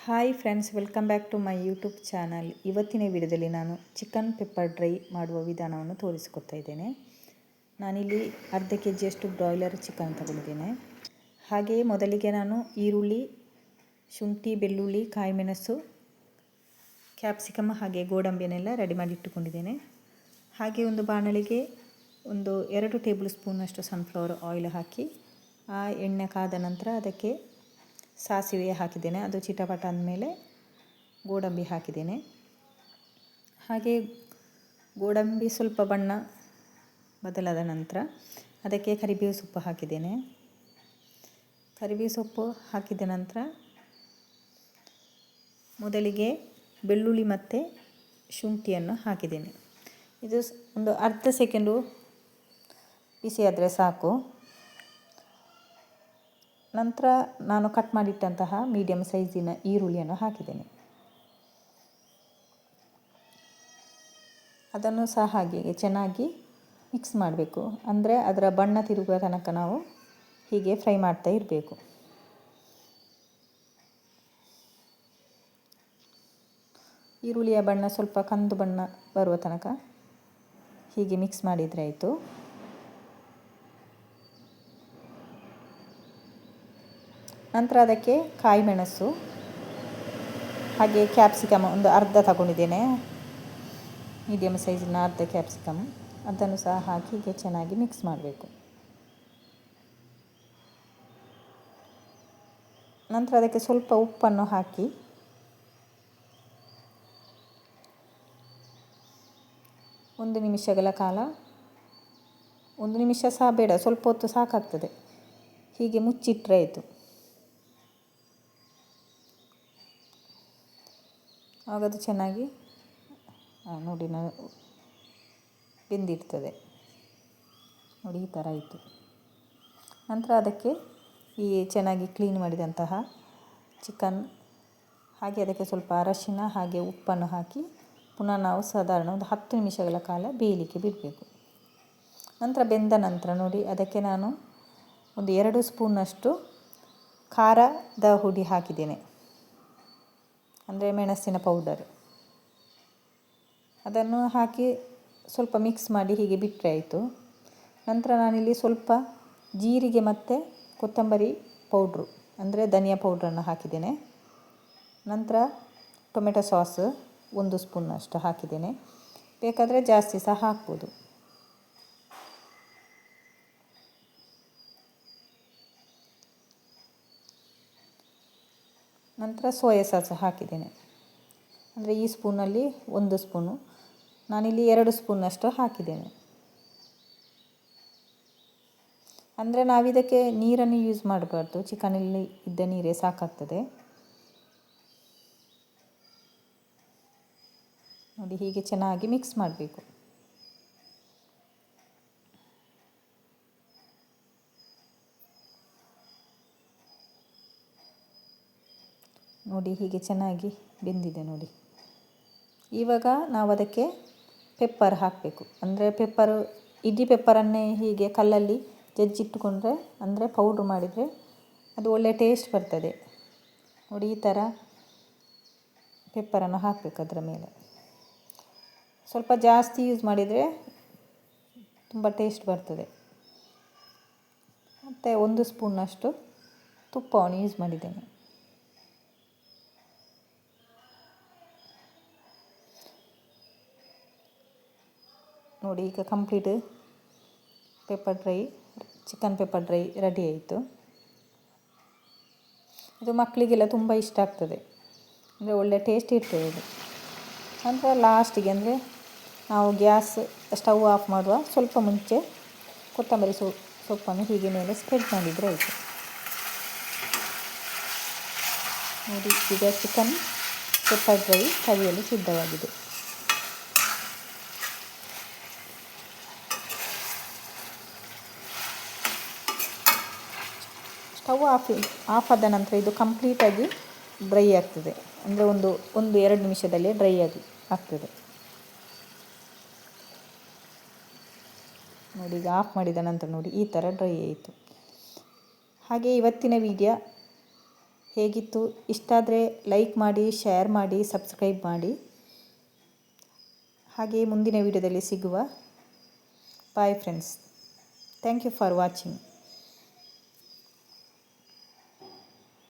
Hi friends, welcome back to my YouTube channel. ಇವತ್ತಿನ ವಿಡಿಯೋದಲ್ಲಿ ನಾನು ಚಿಕನ್ ಪೆಪ್ಪರ್ ಡ್ರೈ ಮಾಡುವ ವಿಧಾನವನ್ನು ತೋರಿಸಿಕೊಡ್ತಾ ಇದ್ದೇನೆ. ನಾನಿಲ್ಲಿ ಅರ್ಧ ಕೆಜಿಯಷ್ಟು ಬ್ರಾಯ್ಲರ್ ಚಿಕನ್ ತಗೊಂಡಿದ್ದೇನೆ. ಹಾಗೆಯೇ ಮೊದಲಿಗೆ ನಾನು ಈರುಳ್ಳಿ, ಶುಂಠಿ, ಬೆಳ್ಳುಳ್ಳಿ, ಕಾಯಿಮೆಣಸು, ಕ್ಯಾಪ್ಸಿಕಮ್ ಹಾಗೆ ಗೋಡಂಬಿಯನ್ನೆಲ್ಲ ರೆಡಿ ಮಾಡಿ ಇಟ್ಟುಕೊಂಡಿದ್ದೇನೆ. ಹಾಗೆ ಒಂದು ಬಾಣಲಿಗೆ 2 ಟೇಬಲ್ ಸ್ಪೂನಷ್ಟು ಸನ್ಫ್ಲವರ್ ಆಯಿಲ್ ಹಾಕಿ ಆ ಎಣ್ಣೆ ಕಾದ ನಂತರ ಅದಕ್ಕೆ ಸಾಸಿವೆ ಹಾಕಿದ್ದೇನೆ. ಅದು ಚಿಟಪಟ ಅಂದಮೇಲೆ ಗೋಡಂಬಿ ಹಾಕಿದ್ದೇನೆ. ಹಾಗೆ ಗೋಡಂಬಿ ಸ್ವಲ್ಪ ಬಣ್ಣ ಬದಲಾದ ನಂತರ ಅದಕ್ಕೆ ಕರಿಬೇವು ಸೊಪ್ಪು ಹಾಕಿದ್ದೇನೆ. ಕರಿಬೇವು ಸೊಪ್ಪು ಹಾಕಿದ ನಂತರ ಮೊದಲಿಗೆ ಬೆಳ್ಳುಳ್ಳಿ ಮತ್ತು ಶುಂಠಿಯನ್ನು ಹಾಕಿದ್ದೇನೆ. ಇದು ಒಂದು ಅರ್ಧ ಸೆಕೆಂಡು ಬಿಸಿಯಾದರೆ ಸಾಕು. ನಂತರ ನಾನು ಕಟ್ ಮಾಡಿಟ್ಟಂತಹ ಮೀಡಿಯಮ್ ಸೈಜಿನ ಈರುಳ್ಳಿಯನ್ನು ಹಾಕಿದ್ದೇನೆ. ಅದನ್ನು ಸಹ ಹಾಗೆ ಚೆನ್ನಾಗಿ ಮಿಕ್ಸ್ ಮಾಡಬೇಕು. ಅಂದರೆ ಅದರ ಬಣ್ಣ ತಿರುಗುವ ತನಕ ನಾವು ಹೀಗೆ ಫ್ರೈ ಮಾಡ್ತಾ ಇರಬೇಕು. ಈರುಳ್ಳಿಯ ಬಣ್ಣ ಸ್ವಲ್ಪ ಕಂದು ಬಣ್ಣ ಬರುವ ತನಕ ಹೀಗೆ ಮಿಕ್ಸ್ ಮಾಡಿದರೆ ಆಯಿತು. ನಂತರ ಅದಕ್ಕೆ ಕಾಯಿಮೆಣಸು ಹಾಗೆ ಕ್ಯಾಪ್ಸಿಕಮ್ ಒಂದು ಅರ್ಧ ತಗೊಂಡಿದ್ದೇನೆ, ಮೀಡಿಯಮ್ ಸೈಜಿನ ಅರ್ಧ ಕ್ಯಾಪ್ಸಿಕಮ್. ಅದನ್ನು ಸಹ ಹಾಕಿ ಹೀಗೆ ಚೆನ್ನಾಗಿ ಮಿಕ್ಸ್ ಮಾಡಬೇಕು. ನಂತರ ಅದಕ್ಕೆ ಸ್ವಲ್ಪ ಉಪ್ಪನ್ನು ಹಾಕಿ ಒಂದು ನಿಮಿಷಗಳ ಕಾಲ, 1 ನಿಮಿಷ ಸಹ ಬೇಡ, ಸ್ವಲ್ಪ ಹೊತ್ತು ಸಾಕಾಗ್ತದೆ, ಹೀಗೆ ಮುಚ್ಚಿಟ್ಟರೆ ಆಯಿತು. ಆವಾಗದು ಚೆನ್ನಾಗಿ ನೋಡಿ ಬೆಂದಿರ್ತದೆ. ನೋಡಿ ಈ ಥರ ಆಯಿತು. ನಂತರ ಅದಕ್ಕೆ ಈ ಚೆನ್ನಾಗಿ ಕ್ಲೀನ್ ಮಾಡಿದಂತಹ ಚಿಕನ್ ಹಾಗೆ ಅದಕ್ಕೆ ಸ್ವಲ್ಪ ಅರಶಿನ ಹಾಗೆ ಉಪ್ಪನ್ನು ಹಾಕಿ ಪುನಃ ನಾವು ಸಾಧಾರಣ ಒಂದು 10 ನಿಮಿಷಗಳ ಕಾಲ ಬೇಯಲಿಕ್ಕೆ ಬಿಡಬೇಕು. ನಂತರ ಬೆಂದ ನಂತರ ನೋಡಿ ಅದಕ್ಕೆ ನಾನು ಒಂದು 2 ಸ್ಪೂನಷ್ಟು ಖಾರದ ಹುಡಿ ಹಾಕಿದ್ದೇನೆ, ಅಂದರೆ ಮೆಣಸಿನ ಪೌಡರ್. ಅದನ್ನು ಹಾಕಿ ಸ್ವಲ್ಪ ಮಿಕ್ಸ್ ಮಾಡಿ ಹೀಗೆ ಬಿಟ್ಟರೆ ಆಯಿತು. ನಂತರ ನಾನಿಲ್ಲಿ ಸ್ವಲ್ಪ ಜೀರಿಗೆ ಮತ್ತು ಕೊತ್ತಂಬರಿ ಪೌಡ್ರು ಅಂದರೆ ಧನಿಯಾ ಪೌಡ್ರನ್ನು ಹಾಕಿದ್ದೇನೆ. ನಂತರ ಟೊಮೆಟೊ ಸಾಸ್ 1 ಸ್ಪೂನಷ್ಟು ಹಾಕಿದ್ದೇನೆ, ಬೇಕಾದರೆ ಜಾಸ್ತಿ ಸಹ ಹಾಕ್ಬೋದು. ನಂತರ ಸೋಯಾ ಸಾಸ್ ಹಾಕಿದ್ದೇನೆ, ಅಂದರೆ ಈ ಸ್ಪೂನಲ್ಲಿ 1 ಸ್ಪೂನು, ನಾನಿಲ್ಲಿ 2 ಸ್ಪೂನಷ್ಟು ಹಾಕಿದ್ದೇನೆ. ಅಂದರೆ ನಾವಿದಕ್ಕೆ ನೀರನ್ನು ಯೂಸ್ ಮಾಡಬಾರ್ದು, ಚಿಕನಲ್ಲಿ ಇದ್ದ ನೀರೇ ಸಾಕಾಗ್ತದೆ. ನೋಡಿ ಹೀಗೆ ಚೆನ್ನಾಗಿ ಮಿಕ್ಸ್ ಮಾಡಬೇಕು. ನೋಡಿ ಹೀಗೆ ಚೆನ್ನಾಗಿ ಬೆಂದಿದೆ ನೋಡಿ. ಇವಾಗ ನಾವು ಅದಕ್ಕೆ ಪೆಪ್ಪರ್ ಹಾಕಬೇಕು. ಅಂದರೆ ಇಡೀ ಪೆಪ್ಪರನ್ನೇ ಹೀಗೆ ಕಲ್ಲಲ್ಲಿ ಜಜ್ಜಿಟ್ಟುಕೊಂಡ್ರೆ, ಅಂದರೆ ಪೌಡ್ರ್ ಮಾಡಿದರೆ ಅದು ಒಳ್ಳೆಯ ಟೇಸ್ಟ್ ಬರ್ತದೆ. ನೋಡಿ ಈ ಥರ ಪೆಪ್ಪರನ್ನು ಹಾಕಬೇಕು ಅದರ ಮೇಲೆ. ಸ್ವಲ್ಪ ಜಾಸ್ತಿ ಯೂಸ್ ಮಾಡಿದರೆ ತುಂಬ ಟೇಸ್ಟ್ ಬರ್ತದೆ. ಮತ್ತು 1 ಸ್ಪೂನಷ್ಟು ತುಪ್ಪವನ್ನು ಯೂಸ್ ಮಾಡಿದ್ದೇನೆ. ನೋಡಿ ಈಗ complete chicken pepper dry ready ಆಯಿತು. ಇದು ಮಕ್ಕಳಿಗೆಲ್ಲ ತುಂಬ ಇಷ್ಟ ಆಗ್ತದೆ, ಅಂದರೆ ಒಳ್ಳೆ ಟೇಸ್ಟ್ ಇರ್ತದೆ ಇದು. ನಂತರ ಲಾಸ್ಟಿಗೆ, ಅಂದರೆ ನಾವು ಸ್ಟವ್ ಆಫ್ ಮಾಡುವ ಸ್ವಲ್ಪ ಮುಂಚೆ ಕೊತ್ತಂಬರಿ ಸೊಪ್ಪನ್ನು ಹೀಗೆ ಮೇಲೆ ಸ್ಪ್ರೆಡ್ ಮಾಡಿದರೆ ಆಯಿತು. ನೋಡಿ ಈಗ ಚಿಕನ್ ಪೆಪ್ಪರ್ ಡ್ರೈ ಸವಿಯಲು ಸಿದ್ಧವಾಗಿದೆ. ಸ್ಟವ್ ಆಫ್ ಆದ ನಂತರ ಇದು ಕಂಪ್ಲೀಟಾಗಿ ಡ್ರೈ ಆಗ್ತದೆ, ಅಂದರೆ ಒಂದು 2 ನಿಮಿಷದಲ್ಲಿ ಡ್ರೈ ಆಗ್ತದೆ. ನೋಡಿ ಈಗ ಆಫ್ ಮಾಡಿದ ನಂತರ ನೋಡಿ ಈ ಥರ ಡ್ರೈ ಆಯಿತು. ಹಾಗೆ ಇವತ್ತಿನ ವಿಡಿಯೋ ಹೇಗಿತ್ತು? ಇಷ್ಟ ಆದರೆ ಲೈಕ್ ಮಾಡಿ, ಶೇರ್ ಮಾಡಿ, ಸಬ್ಸ್ಕ್ರೈಬ್ ಮಾಡಿ. ಹಾಗೆಯೇ ಮುಂದಿನ ವಿಡಿಯೋದಲ್ಲಿ ಸಿಗುವ. Bye friends. Thank you for watching.